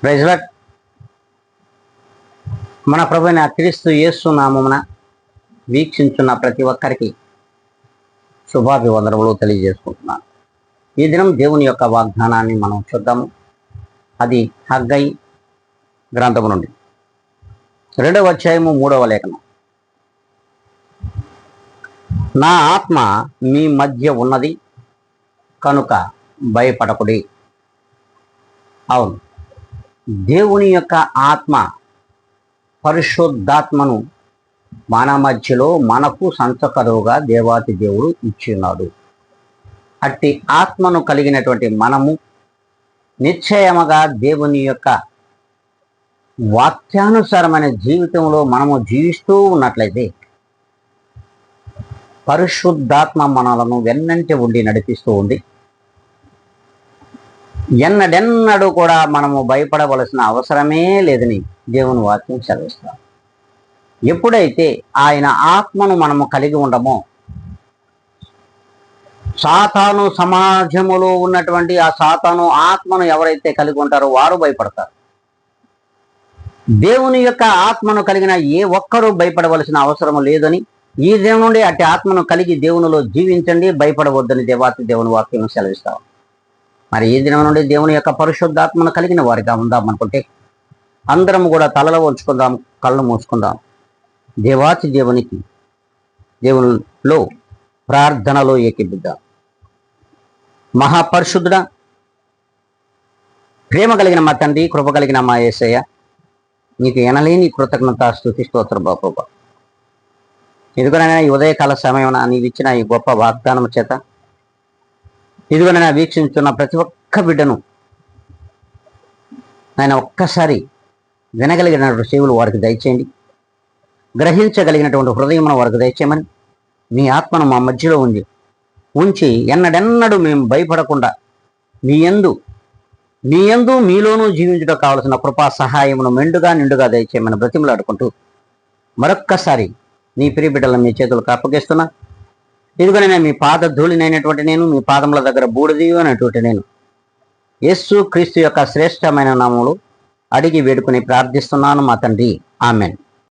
Praise lord. మన ప్రభువైన క్రీస్తు యేసు నామమున వీక్షించున్న ప్రతి ఒక్కరికి శుభాభివందనములు తెలియజేసుకుంటున్నాను. ఈ దినం దేవుని యొక్క వాగ్దానాన్ని మనం చూద్దాము. అది హగ్గై గ్రంథము నుండి 2వ అధ్యాయము 3వ లేఖనం. నా ఆత్మ మీ మధ్య ఉన్నది కనుక భయపడకుడి. అవును, దేవుని యొక్క ఆత్మ పరిశుద్ధాత్మను మన మధ్యలో మనకు సంచకరువుగా దేవాతి దేవుడు ఇచ్చిన్నాడు. అట్టి ఆత్మను కలిగినటువంటి మనము నిశ్చయముగా దేవుని యొక్క వాక్యానుసారమైన జీవితంలో మనము జీవిస్తూ ఉన్నట్లయితే పరిశుద్ధాత్మ మనలను వెన్నంటి ఉండి నడిపిస్తూ ఉంది. ఎన్నడెన్నడూ కూడా మనము భయపడవలసిన అవసరమే లేదని దేవుని వాక్యం సెలవిస్తాం. ఎప్పుడైతే ఆయన ఆత్మను మనము కలిగి ఉండమో, సాతాను సమాజములో ఉన్నటువంటి ఆ సాతాను ఆత్మను ఎవరైతే కలిగి ఉంటారో వారు భయపడతారు. దేవుని యొక్క ఆత్మను కలిగిన ఏ ఒక్కరూ భయపడవలసిన అవసరం లేదని, ఈ దేవుని నుండి అట్టి ఆత్మను కలిగి దేవునిలో జీవించండి, భయపడవద్దని దేవాతి దేవుని వాక్యం సెలవిస్తాం. మరి ఈ దినం నుండి దేవుని యొక్క పరిశుద్ధాత్మను కలిగిన వారిగా ఉందాం అనుకుంటే అందరం కూడా తలలో ఉంచుకుందాం, కళ్ళు మూసుకుందాం. దేవాతి దేవునికి దేవునిలో ప్రార్థనలో ఏకీభిద్దాం. మహాపరిశుద్ధుడా, ప్రేమ కలిగిన మా తండ్రి, కృప కలిగిన మా యేసయ్య, నీకు ఎనలేని కృతజ్ఞత స్తుతి స్తోత్రం బాబా. ఇదిగోనైనా ఈ ఉదయకాల సమయమున నీవు ఇచ్చిన ఈ గొప్ప వాగ్దానం చేత ఇదిగోనైనా వీక్షించున్న ప్రతి ఒక్క బిడ్డను ఆయన ఒక్కసారి వినగలిగినటువంటి చెవులు వారికి దయచేయండి, గ్రహించగలిగినటువంటి హృదయం వారికి దయచేయమని మీ ఆత్మను మా మధ్యలో ఉంచి ఎన్నడెన్నడూ మేము భయపడకుండా మీ యందు మీలోనూ జీవించడం కావలసిన కృపా సహాయమును మెండుగా నిండుగా దయచేయమని బ్రతిమలాడుకుంటూ మరొక్కసారి నీ ప్రియ బిడ్డలను మీ చేతులకు అప్పగిస్తున్నా. ఇదిగోనైనా మీ పాద ధూళినైనటువంటి నేను, మీ పాదముల దగ్గర బూడిదియు అనేటువంటి నేను యేసు క్రీస్తు యొక్క శ్రేష్టమైన నామములో అడిగి వేడుకుని ప్రార్థిస్తున్నాను మా తండ్రి. ఆమెన్.